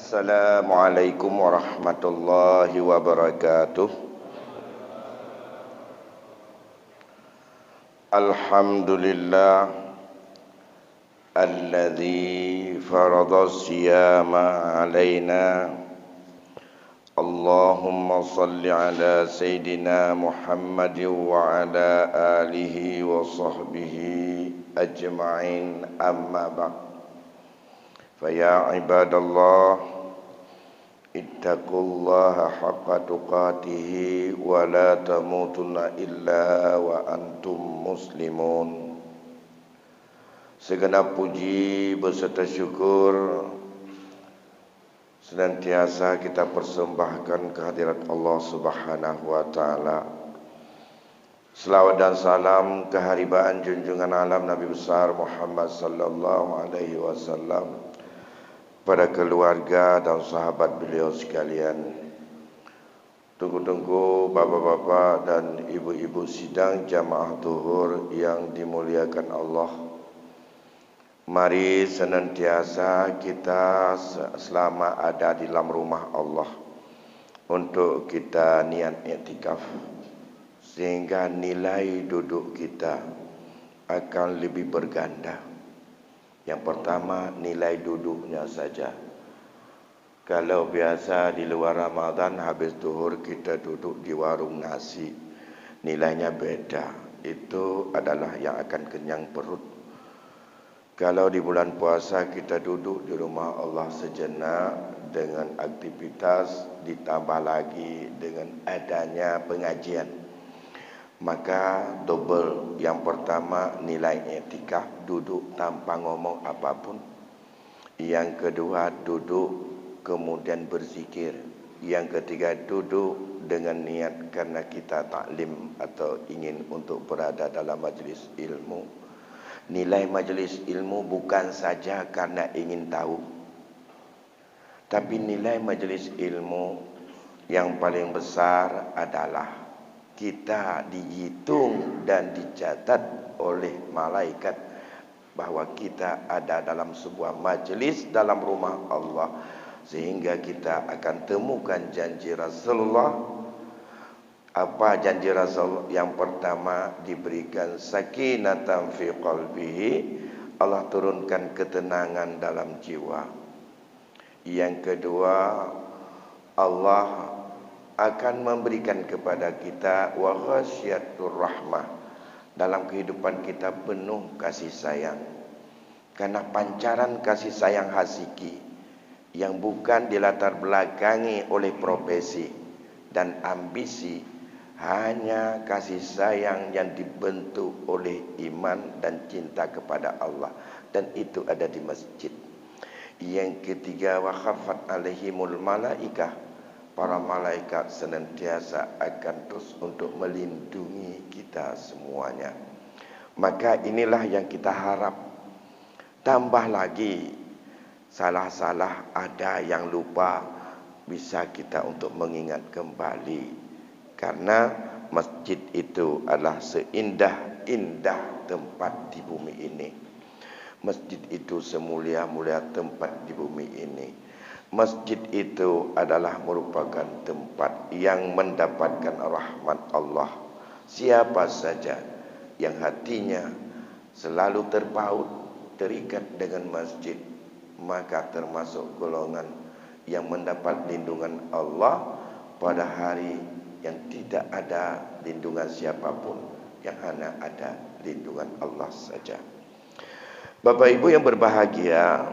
Assalamualaikum warahmatullahi wabarakatuh. Alhamdulillah alladzi farada siyama alaina. Allahumma salli ala Sayyidina Muhammad wa ala alihi wa sahbihi ajma'in, amma ba'd. Faya ibadallah, ittaqullaha haqqa tuqatihi wa la tamutunna illa wa antum muslimun. Segenap puji beserta syukur senantiasa kita persembahkan kehadirat Allah Subhanahu wa taala. Selawat dan salam keharibaan junjungan alam Nabi besar Muhammad sallallahu alaihi wasallam pada keluarga dan sahabat beliau sekalian. Tunggu-tunggu bapak-bapak dan ibu-ibu sidang jamaah zuhur yang dimuliakan Allah. Mari senantiasa kita selama ada di dalam rumah Allah untuk kita niat i'tikaf, sehingga nilai duduk kita akan lebih berganda. Yang pertama, nilai duduknya saja. Kalau biasa di luar Ramadan habis zuhur kita duduk di warung nasi, nilainya beda. Itu adalah yang akan kenyang perut. Kalau di bulan puasa kita duduk di rumah Allah sejenak dengan aktivitas, ditambah lagi dengan adanya pengajian, maka double. Yang pertama nilai i'tikaf, duduk tanpa ngomong apapun. Yang kedua duduk kemudian berzikir. Yang ketiga duduk dengan niat karena kita taklim atau ingin untuk berada dalam majlis ilmu. Nilai majlis ilmu bukan saja karena ingin tahu, tapi nilai majlis ilmu yang paling besar adalah kita dihitung dan dicatat oleh malaikat bahwa kita ada dalam sebuah majlis dalam rumah Allah, sehingga kita akan temukan janji Rasulullah. Apa janji Rasul? Yang pertama, diberikan sakinatan fi qalbihi, Allah turunkan ketenangan dalam jiwa. Yang kedua, Allah akan memberikan kepada kita wa ghasyiatur rahmah, dalam kehidupan kita penuh kasih sayang. Karena pancaran kasih sayang hasiki yang bukan dilatar belakangi oleh profesi dan ambisi, hanya kasih sayang yang dibentuk oleh iman dan cinta kepada Allah, dan itu ada di masjid. Yang ketiga, wa khaffat alaihimul malaikah, para malaikat senantiasa akan terus untuk melindungi kita semuanya. Maka inilah yang kita harap. Tambah lagi, salah-salah ada yang lupa, bisa kita untuk mengingat kembali. Karena masjid itu adalah seindah-indah tempat di bumi ini. Masjid itu semulia-mulia tempat di bumi ini. Masjid itu adalah merupakan tempat yang mendapatkan rahmat Allah. Siapa saja yang hatinya selalu terpaut, terikat dengan masjid, maka termasuk golongan yang mendapat lindungan Allah pada hari yang tidak ada lindungan siapapun, yang hanya ada lindungan Allah saja. Bapak Ibu yang berbahagia,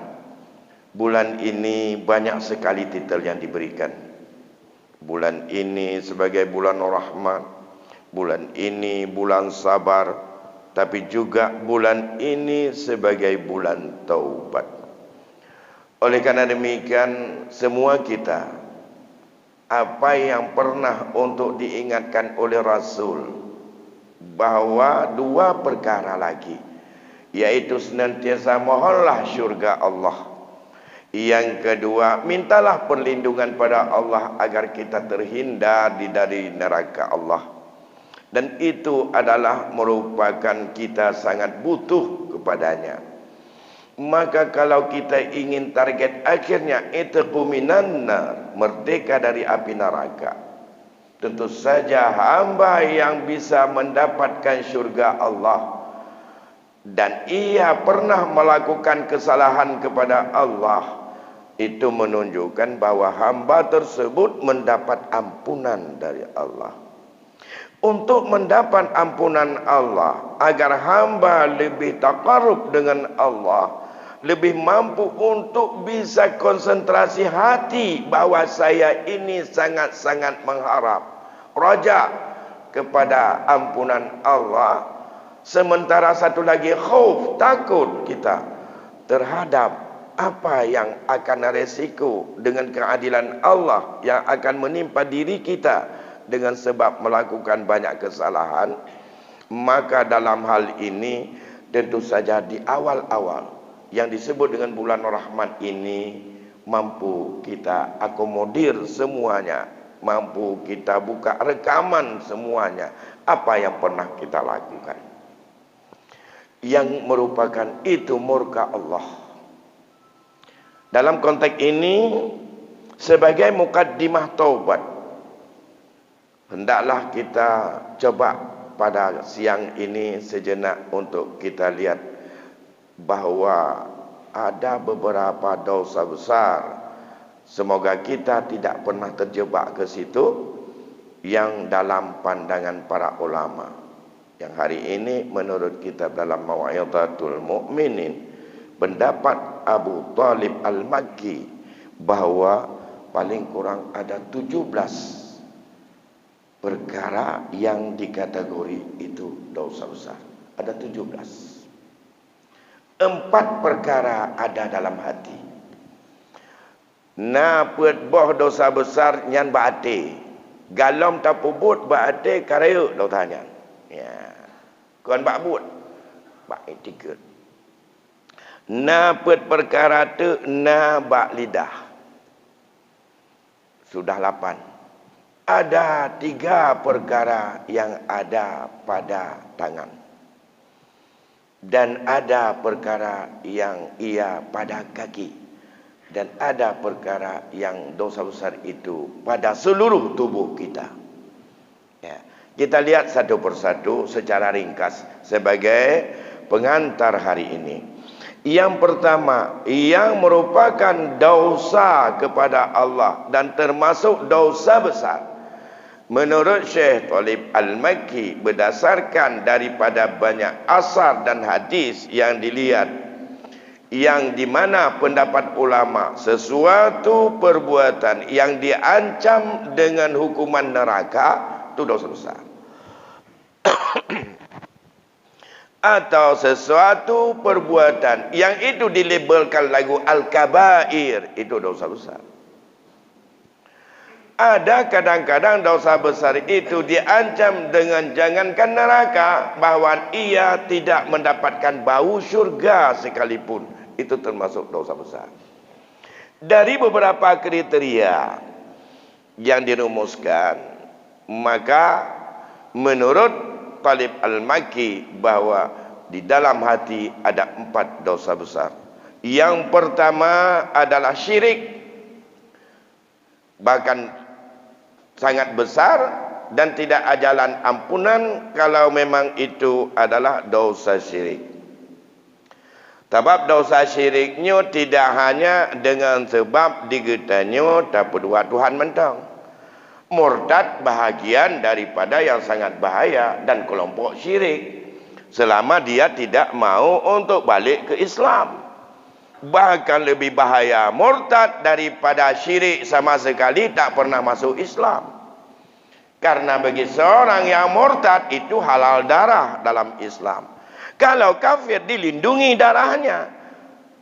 bulan ini banyak sekali titel yang diberikan. Bulan ini sebagai bulan rahmat, bulan ini bulan sabar, tapi juga bulan ini sebagai bulan taubat. Oleh karena demikian, semua kita, apa yang pernah untuk diingatkan oleh Rasul, bahwa dua perkara lagi, yaitu senantiasa mohonlah syurga Allah. Yang kedua, mintalah perlindungan pada Allah agar kita terhindar dari neraka Allah. Dan itu adalah merupakan kita sangat butuh kepadanya. Maka kalau kita ingin target akhirnya itqu minan nar, merdeka dari api neraka, tentu saja hamba yang bisa mendapatkan syurga Allah dan ia pernah melakukan kesalahan kepada Allah, itu menunjukkan bahwa hamba tersebut mendapat ampunan dari Allah. Untuk mendapat ampunan Allah, agar hamba lebih taqarrub dengan Allah, lebih mampu untuk bisa konsentrasi hati bahwa saya ini sangat-sangat mengharap, raja kepada ampunan Allah. Sementara satu lagi khauf, takut kita terhadap apa yang akan resiko dengan keadilan Allah yang akan menimpa diri kita dengan sebab melakukan banyak kesalahan. Maka dalam hal ini tentu saja di awal-awal yang disebut dengan bulan rahmat ini mampu kita akomodir semuanya, mampu kita buka rekaman semuanya apa yang pernah kita lakukan yang merupakan itu murka Allah. Dalam konteks ini, sebagai mukaddimah taubat, hendaklah kita coba pada siang ini sejenak untuk kita lihat bahawa ada beberapa dosa besar. Semoga kita tidak pernah terjebak ke situ yang dalam pandangan para ulama. Yang hari ini menurut kitab dalam Mau'izatul Mu'minin, pendapat Abu Talib Al-Makki bahawa paling kurang ada 17 perkara yang dikategori itu dosa besar. Ada 17. 4 perkara ada dalam hati. Na puat boh dosa besar nyan baate. Galom tapubut baate karayuk lau tanya. Ya. Kon bakbut. Bak etikut. Na pet perkara tu na bak lidah. Sudah 8. Ada 3 perkara yang ada pada tangan. Dan ada perkara yang ia pada kaki. Dan ada perkara yang dosa besar itu pada seluruh tubuh kita. Ya. Kita lihat satu persatu secara ringkas sebagai pengantar hari ini. Yang pertama, yang merupakan dosa kepada Allah dan termasuk dosa besar. Menurut Syekh Talib Al-Makki, berdasarkan daripada banyak asar dan hadis yang dilihat, yang di mana pendapat ulama, sesuatu perbuatan yang diancam dengan hukuman neraka itu dosa besar. Atau sesuatu perbuatan yang itu dilabelkan lagu al-kabair, itu dosa besar. Ada kadang-kadang dosa besar itu diancam dengan jangankan neraka, bahwa ia tidak mendapatkan bau syurga sekalipun, itu termasuk dosa besar. Dari beberapa kriteria yang dirumuskan, maka menurut Talib Al-Makki bahwa di dalam hati ada 4 dosa besar. Yang pertama adalah syirik, bahkan sangat besar dan tidak ada jalan ampunan kalau memang itu adalah dosa syirik. Sebab dosa syiriknya tidak hanya dengan sebab digetanya tak berdua Tuhan mentang. Murtad bahagian daripada yang sangat bahaya dan kelompok syirik, selama dia tidak mau untuk balik ke Islam. Bahkan lebih bahaya murtad daripada syirik sama sekali tak pernah masuk Islam. Karena bagi seorang yang murtad itu halal darah dalam Islam. Kalau kafir dilindungi darahnya.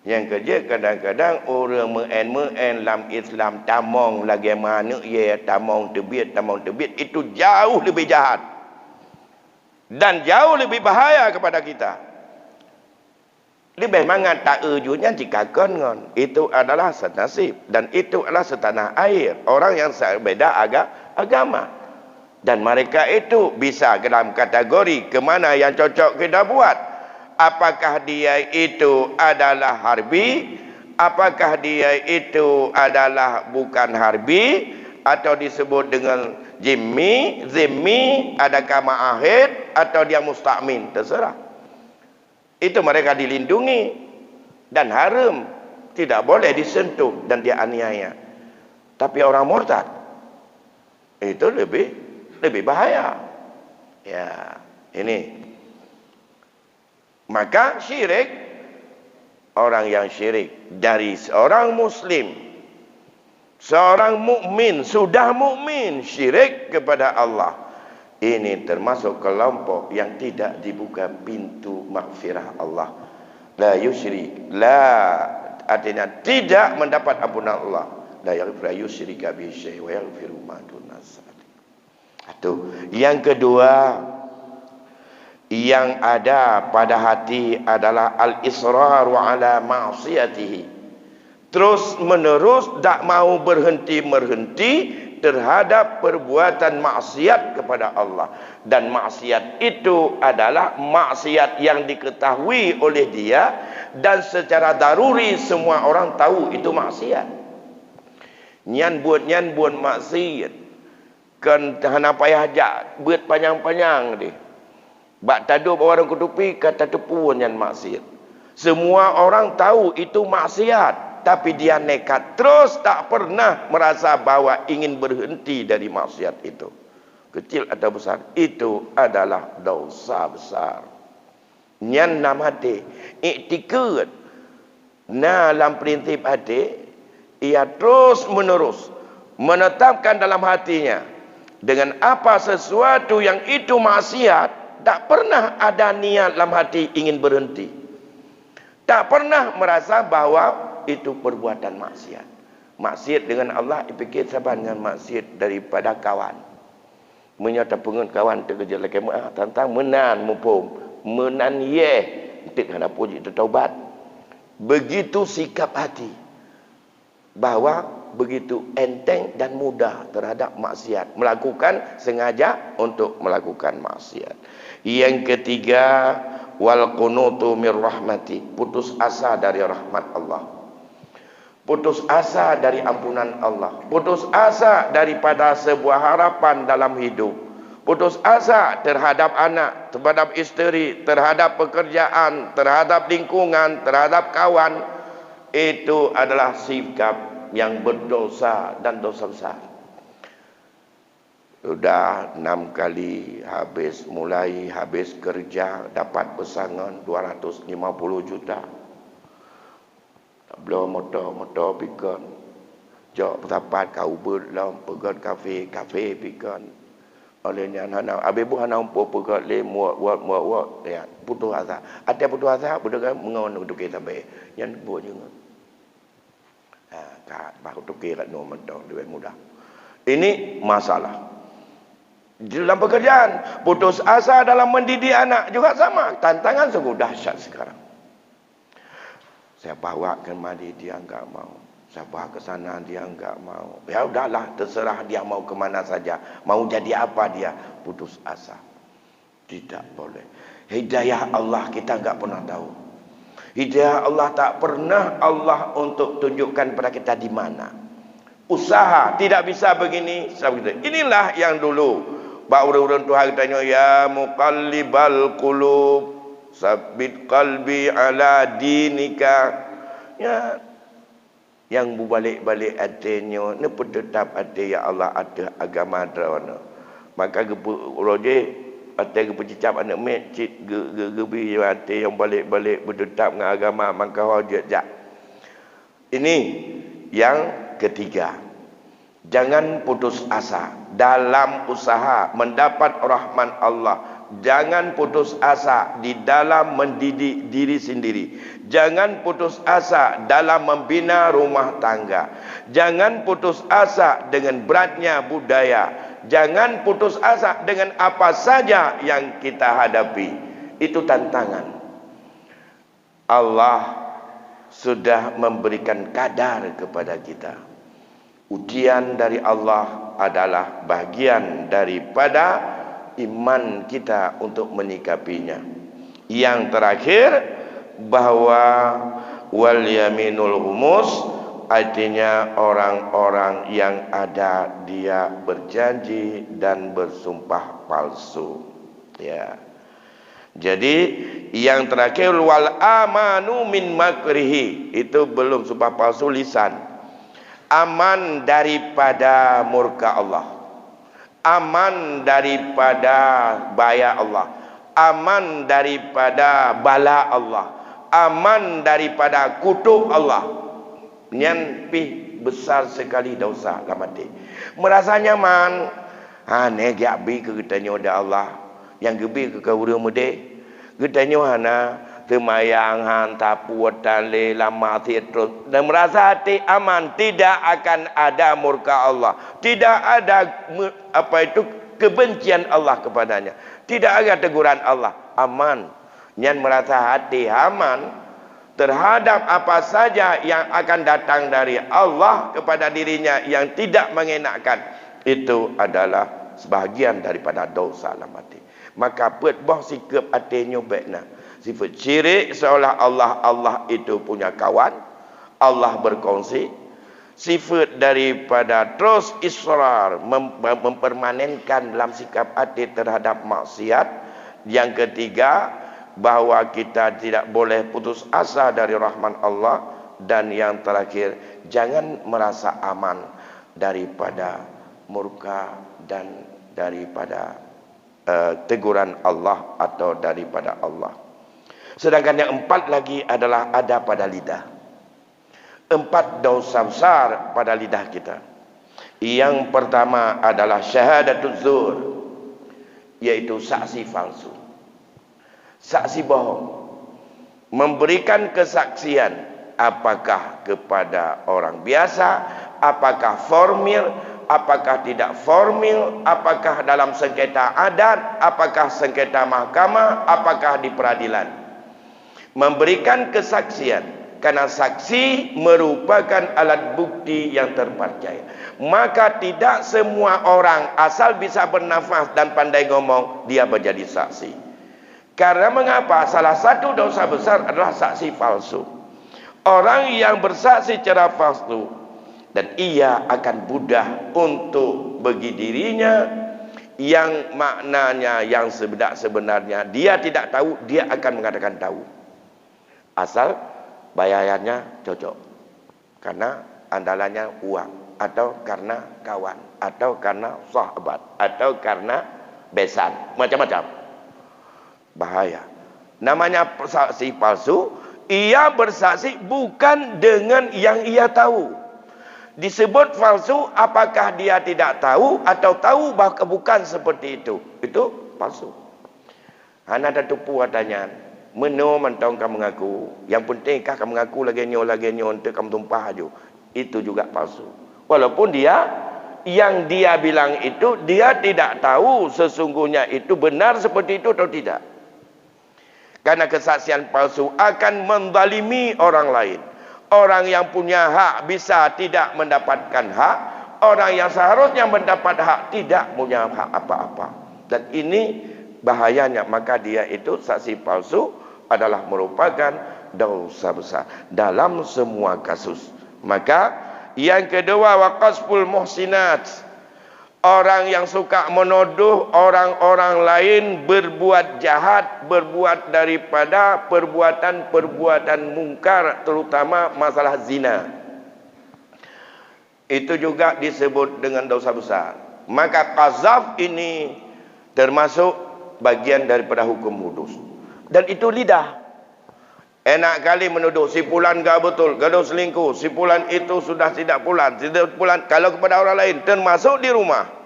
Yang kerja kadang-kadang orang meen dalam Islam tamong lagi mana ya, tamong tebit itu jauh lebih jahat dan jauh lebih bahaya kepada kita. Lebih mangat tak ujungnya jika kon itu adalah senasib dan itu adalah setanah air orang yang berbeda agama, dan mereka itu bisa dalam kategori kemana yang cocok kita buat. Apakah dia itu adalah harbi? Apakah dia itu adalah bukan harbi? Atau disebut dengan zimmi, adakah ma'ahid, atau dia musta'min, terserah. Itu mereka dilindungi dan haram, tidak boleh disentuh dan dia aniaya. Tapi orang murtad itu lebih bahaya. Ya, ini. Maka syirik, orang yang syirik dari seorang muslim, seorang mukmin, sudah mukmin syirik kepada Allah, ini termasuk kelompok yang tidak dibuka pintu maghfirah Allah. La yusyrik, artinya tidak mendapat ampunan Allah. La yaghfiru yusyrika bihi syai' wa yaghfiru ma duna dzalik. Itu. Yang kedua, yang ada pada hati adalah al-israru ala ma'siyatihi. Terus menerus tak mau berhenti terhadap perbuatan maksiat kepada Allah. Dan maksiat itu adalah maksiat yang diketahui oleh dia, dan secara daruri semua orang tahu itu maksiat. Nyan buat maksiat kan hana payah jak buat panjang-panjang dia. Bak tadup orang kutupi kata tepu nyan maksiat. Semua orang tahu itu maksiat, tapi dia nekat terus, tak pernah merasa bahwa ingin berhenti dari maksiat itu. Kecil atau besar, itu adalah dosa besar. Nyan nam hati iktikad dalam prinsip hati, ia terus menerus menetapkan dalam hatinya dengan apa sesuatu yang itu maksiat, tak pernah ada niat dalam hati ingin berhenti. Tak pernah merasa bahwa itu perbuatan maksiat. Maksiat dengan Allah dipikir sama dengan maksiat daripada kawan. Menyata pengen kawan terkerja lagi tentang menan mumpung, menan tik hana puji tertaubat. Begitu sikap hati bahwa begitu enteng dan mudah terhadap maksiat, melakukan sengaja untuk melakukan maksiat. Yang ketiga, wal qunutu mir rahmati, putus asa dari rahmat Allah, putus asa dari ampunan Allah, putus asa daripada sebuah harapan dalam hidup, putus asa terhadap anak, terhadap isteri, terhadap pekerjaan, terhadap lingkungan, terhadap kawan. Itu adalah sikap yang berdosa dan dosa besar. Sudah 6 kali mulai habis kerja dapat pesangon 250 juta. Belum motor pikon. Jok dapat kau belum pegon kafe pikon. Olehnya hana abebu hana pegon le muat ya putus asa. Ada putus asa budak mengon untuk kita baik. Yang buat juga. Tak bahu tukir kat no motor lebih mudah. Ini masalah. Dalam pekerjaan, putus asa dalam mendidik anak juga sama. Tantangan sungguh dahsyat sekarang. Saya bawa ke mari dia enggak mau. Saya bawa ke sana dia enggak mau. Ya udahlah, terserah dia mau ke mana saja. Mau jadi apa dia, putus asa. Tidak boleh. Hidayah Allah kita enggak pernah tahu. Hidayah Allah tak pernah Allah untuk tunjukkan pada kita di mana. Usaha tidak bisa begini, inilah yang dulu orang-orang Tuhan tanya, ya muqallibal qulub sabbit qalbi ala dinika. Ya, yang berbalik-balik hatinya, ni tetap hati ya Allah ada agama drawana. Maka roje hati bercicap anak masjid gebi hati yang balik-balik bertetap dengan agama, maka wajib. Ini yang ketiga. Jangan putus asa dalam usaha mendapat rahmat Allah. Jangan putus asa di dalam mendidik diri sendiri. Jangan putus asa dalam membina rumah tangga. Jangan putus asa dengan beratnya budaya. Jangan putus asa dengan apa saja yang kita hadapi. Itu tantangan. Allah sudah memberikan kadar kepada kita. Ujian dari Allah adalah bagian daripada iman kita untuk menyikapinya. Yang terakhir, bahwa wal yaminul humus, artinya orang-orang yang ada dia berjanji dan bersumpah palsu. Ya. Jadi yang terakhir wal amanu min makrihi, itu belum sumpah palsu lisan. Aman daripada murka Allah, aman daripada bahaya Allah, aman daripada bala Allah, aman daripada kutuk Allah. Nyan pi besar sekali dosa lamati. Merasa nyaman, ne gabi ke katanya ada Allah, yang gebi ke kawura mude. Katanya hana temayang han tapuatan le lama terus, dan merasa hati aman, tidak akan ada murka Allah, tidak ada kebencian Allah kepadanya, tidak ada teguran Allah, aman. Nyan merasa hati aman terhadap apa saja yang akan datang dari Allah kepada dirinya yang tidak mengenakkan. Itu adalah sebahagian daripada dosa lamati. Maka buat boh sikap hatinya baiklah. Sifat syirik seolah Allah itu punya kawan, Allah berkongsi. Sifat daripada terus israr, mempermanenkan dalam sikap hati terhadap maksiat. Yang ketiga, bahwa kita tidak boleh putus asa dari rahman Allah. Dan yang terakhir, jangan merasa aman daripada murka dan daripada teguran Allah atau daripada Allah. Sedangkan yang empat lagi adalah ada pada lidah. 4 dosa besar pada lidah kita. Yang pertama adalah syahadatul zur, yaitu saksi palsu, saksi bohong. Memberikan kesaksian, apakah kepada orang biasa, apakah formil, apakah tidak formil, apakah dalam sengketa adat, apakah sengketa mahkamah, apakah di peradilan. Memberikan kesaksian, karena saksi merupakan alat bukti yang terpercaya. Maka tidak semua orang asal bisa bernafas dan pandai ngomong, dia menjadi saksi. Karena mengapa? Salah satu dosa besar adalah saksi palsu. Orang yang bersaksi secara palsu, dan ia akan mudah untuk bagi dirinya yang maknanya yang sebenarnya dia tidak tahu, dia akan mengatakan tahu. Asal bayarannya cocok, karena andalannya uang, atau karena kawan, atau karena sahabat, atau karena besan, macam-macam. Bahaya. Namanya saksi palsu. Ia bersaksi bukan dengan yang ia tahu. Disebut palsu apakah dia tidak tahu atau tahu bahkan bukan seperti itu. Itu palsu. Hana ada tupu adanya. Meno mentong kamu mengaku. Yang penting kah kamu mengaku lagi nyo untuk kamu tumpah aja. Itu juga palsu. Walaupun yang dia bilang itu, dia tidak tahu sesungguhnya itu benar seperti itu atau tidak. Karena kesaksian palsu akan menzalimi orang lain. Orang yang punya hak bisa tidak mendapatkan hak. Orang yang seharusnya mendapat hak tidak punya hak apa-apa. Dan ini bahayanya. Maka dia itu saksi palsu adalah merupakan dosa besar dalam semua kasus. Maka yang kedua, waqasful muhsinat. Orang yang suka menuduh orang-orang lain berbuat jahat, berbuat daripada perbuatan-perbuatan mungkar, terutama masalah zina. Itu juga disebut dengan dosa besar. Maka qazaf ini termasuk bagian daripada hukum hudus. Dan itu lidah. Enak kali menuduh si fulan gak betul, gaduh selingkuh, si fulan itu sudah tidak fulan. Kalau kepada orang lain, termasuk di rumah.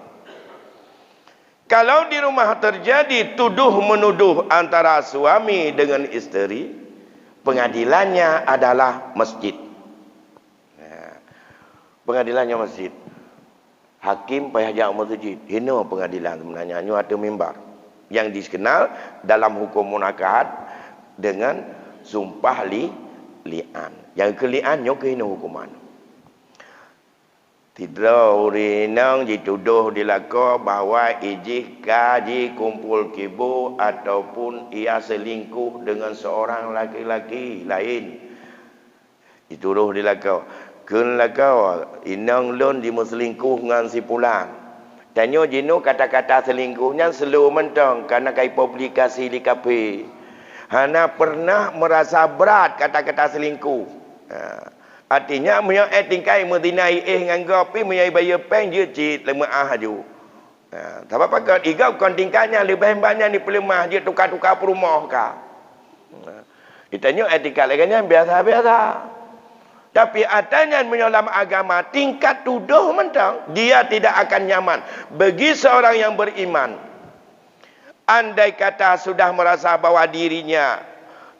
Kalau di rumah terjadi tuduh-menuduh antara suami dengan isteri, pengadilannya adalah masjid. Pengadilannya masjid. Hakim payah jauh masjid. Ini pengadilan sebenarnya. Ini ada mimbar. Yang dikenal dalam hukum munakahat dengan sumpah li'an. Yang keli'an, yang kena hukuman. Tidak urinang dituduh dilaka bahawa iji kaji kumpul kibu ataupun ia selingkuh dengan seorang laki-laki lain. Dituduh dilaka. Kun laka inang lon di selingkuh dengan si pulang. Tanya jino kata-kata selingkuhnya selalu mentang karena kai publikasi di kafe. Hana pernah merasa berat kata-kata selingkuh. Artinya punya tingkai medinai dengan gopi punya bayar peng je cit lemah aju. Tak apa kau igau kon tingkatnya lebih banyak ni pelemah je tukar-tukar perumah ka. Ditanya etika laganya biasa-biasa. Tapi adanya menyolam agama tingkat tuduh mentang dia tidak akan nyaman bagi seorang yang beriman. Andai kata sudah merasa bahwa dirinya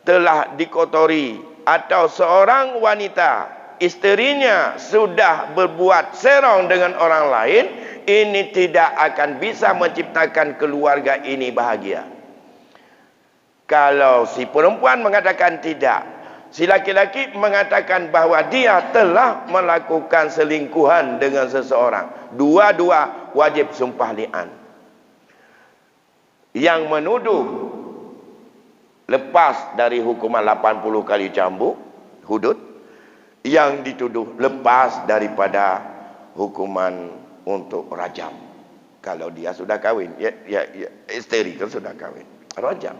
telah dikotori atau seorang wanita isterinya sudah berbuat serong dengan orang lain, ini tidak akan bisa menciptakan keluarga ini bahagia. Kalau si perempuan mengatakan tidak, si laki-laki mengatakan bahawa dia telah melakukan selingkuhan dengan seseorang, dua-dua wajib sumpah li'an. Yang menuduh lepas dari hukuman 80 kali cambuk hudud, yang dituduh lepas daripada hukuman untuk rajam. Kalau dia sudah kahwin, isteri kan sudah kahwin, rajam.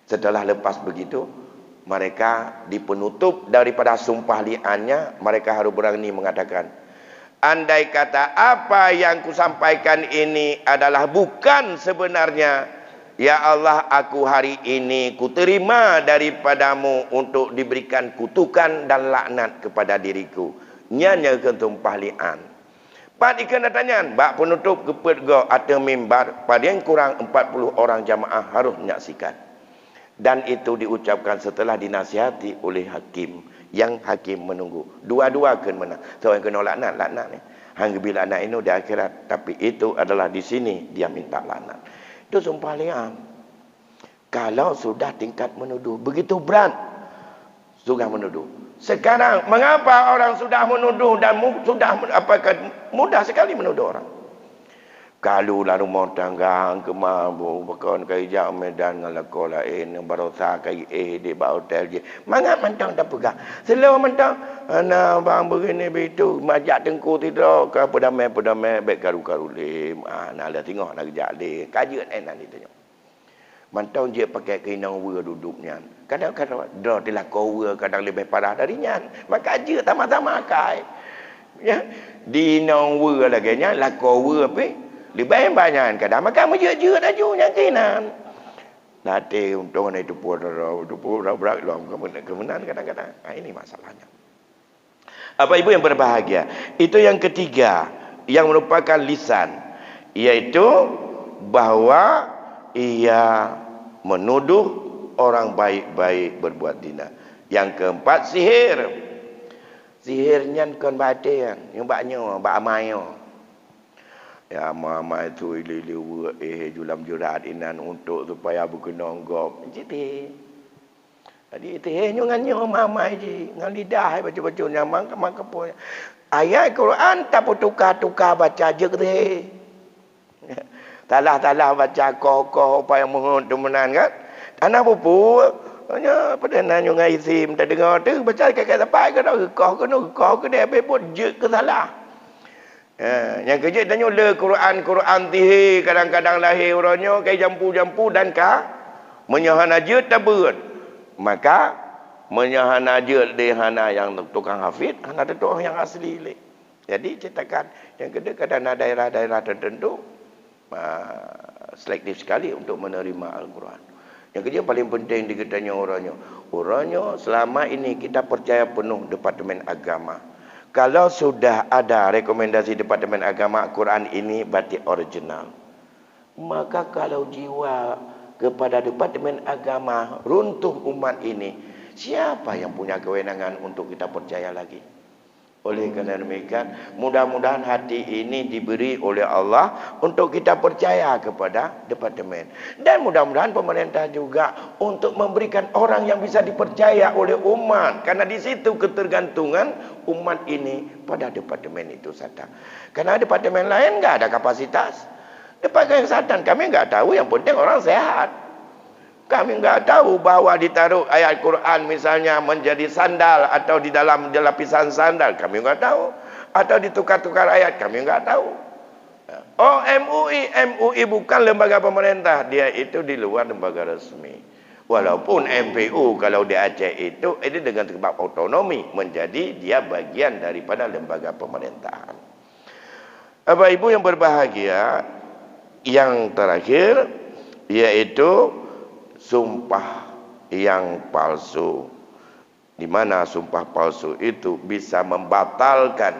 Setelah lepas begitu, mereka dipenutup daripada sumpah li'annya, mereka harus berani mengatakan, andai kata apa yang kusampaikan ini adalah bukan sebenarnya, ya Allah, aku hari ini kuterima daripadamu untuk diberikan kutukan dan laknat kepada diriku. Nyanya ketumpah li'an. Pat ikan datanya, bak penutup kepet go atau mimbar, pada yang kurang 40 orang jamaah harus menyaksikan. Dan itu diucapkan setelah dinasihati oleh hakim. Yang hakim menunggu. Dua-dua akan menang. So yang kena laknat ni. Hang bila anak ini di akhirat. Tapi itu adalah di sini dia minta laknat. Itu sumpah li'an. Kalau sudah tingkat menuduh begitu berat, sudah menuduh. Sekarang mengapa orang sudah menuduh dan sudah mudah sekali menuduh orang? Kalau lah rumah tangga kemabu bukan kai jam medan ngalako lain barosa kai di ba hotel je. Mangap mentang dah pegang. Selalu mentang ana bang begini begitu majak tengku tidak ke pedamai baik karu-karu lim. Nah lah tengok nak kejak le. Kajian enak ni tengok. Mantau je pakai kainang wer duduknya. Kadang-kadang dah dilako wer kadang lebih parah darinya. Maka je sama-sama kai. Ya, di nang wer lagi nya lako wer pe. Lebih banyak kadang maka menje-je dajunya kinan. Nanti untung itu pun berat dalam kemenangan kadang-kadang. Ini masalahnya. Apa ibu yang berbahagia? Itu yang ketiga yang merupakan lisan, yaitu bahwa ia menuduh orang baik-baik berbuat zina. Yang keempat, sihir. Sihirnya kan batin, yang baknya, bak amayo. Ya mama itu ili-ili julam jurat inan untuk supaya berkena anggap. Jadi itu nyo mama ji ngan lidah baca-baca nyamang ke pun. Ayat Quran tak tukar-tukar baca je ke. Talah-talah baca kokoh apa yang mohon temenan kan. Tanah pupu nya pada nanyo ngai sim tak dengar tu baca kat tempat ke koh ke dia pun je ke salah. Yang kerja tanya le Quran tihi kadang-kadang lahir orangnya kai jampu-jampu dan menyahan aja tabut. Maka menyahan aja dehana yang tukang hafid, hana tu orang yang asli le. Jadi cetakan yang kedua kadang ada daerah-daerah tertentu selektif sekali untuk menerima Al-Quran. Yang kedua paling penting diketanya orangnya selama ini kita percaya penuh Departemen Agama. Kalau sudah ada rekomendasi Departemen Agama Quran ini berarti original. Maka kalau jiwa kepada Departemen Agama runtuh umat ini, siapa yang punya kewenangan untuk kita percaya lagi? Oleh kerana demikian, mudah-mudahan hati ini diberi oleh Allah untuk kita percaya kepada departemen. Dan mudah-mudahan pemerintah juga untuk memberikan orang yang bisa dipercaya oleh umat. Karena di situ ketergantungan umat ini pada departemen itu saja. Karena departemen lain enggak ada kapasitas. Departemen kesehatan kami enggak tahu, yang penting orang sehat. Kami enggak tahu bahawa ditaruh ayat Quran misalnya menjadi sandal atau di dalam lapisan sandal. Kami enggak tahu. Atau ditukar-tukar ayat. Kami enggak tahu. Oh, MUI bukan lembaga pemerintah. Dia itu di luar lembaga resmi. Walaupun MPU kalau di Aceh itu dengan sebab otonomi menjadi dia bagian daripada lembaga pemerintahan. Bapak Ibu yang berbahagia, yang terakhir yaitu sumpah yang palsu. Di mana sumpah palsu itu bisa membatalkan.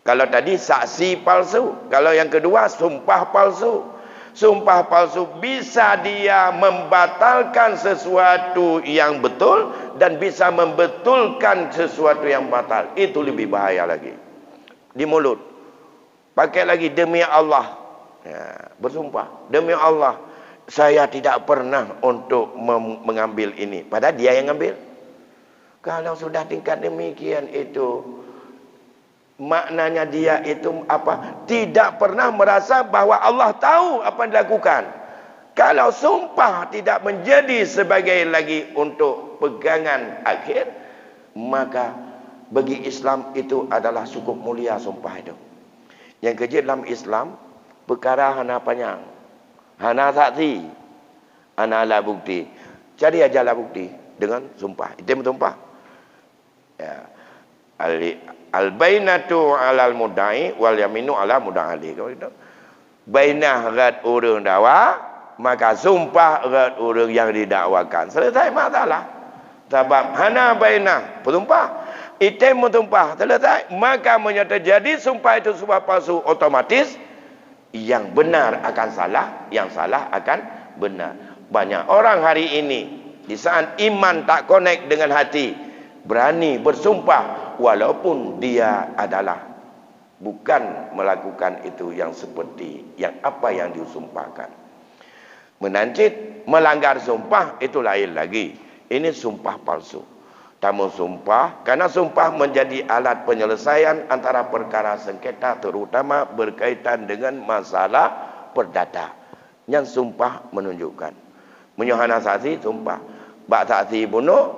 Kalau tadi saksi palsu, kalau yang kedua sumpah palsu. Sumpah palsu bisa dia membatalkan sesuatu yang betul dan bisa membetulkan sesuatu yang batal. Itu lebih bahaya lagi. Di mulut. Pakai lagi demi Allah. Ya, bersumpah demi Allah, saya tidak pernah untuk mengambil ini. Padahal dia yang ambil. Kalau sudah tingkat demikian itu, maknanya dia itu apa? Tidak pernah merasa bahawa Allah tahu apa yang dilakukan. Kalau sumpah tidak menjadi sebagai lagi untuk pegangan akhir, maka bagi Islam itu adalah cukup mulia sumpah itu. Yang kecil dalam Islam, perkara hana panjang. Hana saksi, hana alat bukti. Cari aja alat bukti dengan sumpah. Itu sumpah. Ya. Al-bainatu 'alal mudda'i wal yaminu 'ala mudda'i. Bainah rat orang dakwa, maka sumpah rat orang yang didakwakan. Selesai masalah. Sebab hana bainah bersumpah, itu bersumpah selesai, maka terjadi sumpah itu sumpah palsu, otomatis yang benar akan salah, yang salah akan benar. Banyak orang hari ini, di saat iman tak connect dengan hati, berani bersumpah walaupun dia adalah bukan melakukan itu yang seperti yang apa yang disumpahkan. Menancit, melanggar sumpah itu lain lagi. Ini sumpah palsu. Tamu sumpah, karena sumpah menjadi alat penyelesaian antara perkara sengketa, terutama berkaitan dengan masalah perdata. Yang sumpah menunjukkan. Menyohana saksi, sumpah. Bak saksi bunuh,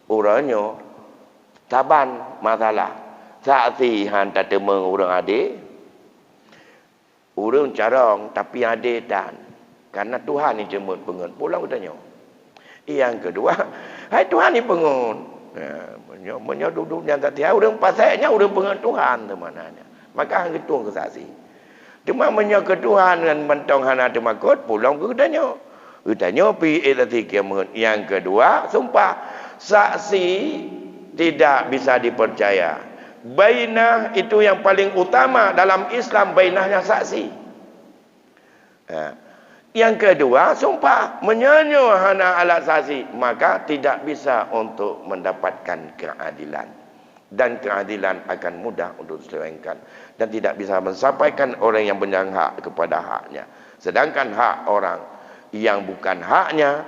orangnya taban masalah. Saksi hantar temeng orang adik. Orang carang, tapi adik dan. Karena Tuhan ni jemut pengen. Pulang tanya. Yang kedua, hai Tuhan ni pengun. Ya, duduk yang tak tahu orang pasainya orang pengen Tuhan temananya. Maka hang ketua kesaksi. Cuma ke Tuhan dengan mentong hana temakut pulang ke tanya. Tanya pi tadi kiamat. Yang kedua, sumpah saksi tidak bisa dipercaya. Bainah itu yang paling utama dalam Islam, bainahnya saksi. Yang kedua, sumpah menyanyo hana alat saksi, maka tidak bisa untuk mendapatkan keadilan. Dan keadilan akan mudah untuk diselewengkan. Dan tidak bisa mensampaikan orang yang benar hak kepada haknya. Sedangkan hak orang yang bukan haknya,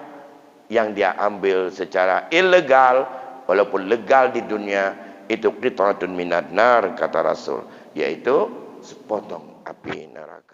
yang dia ambil secara ilegal, walaupun legal di dunia, itu qit'atun minad nar, kata Rasul. Yaitu sepotong api neraka.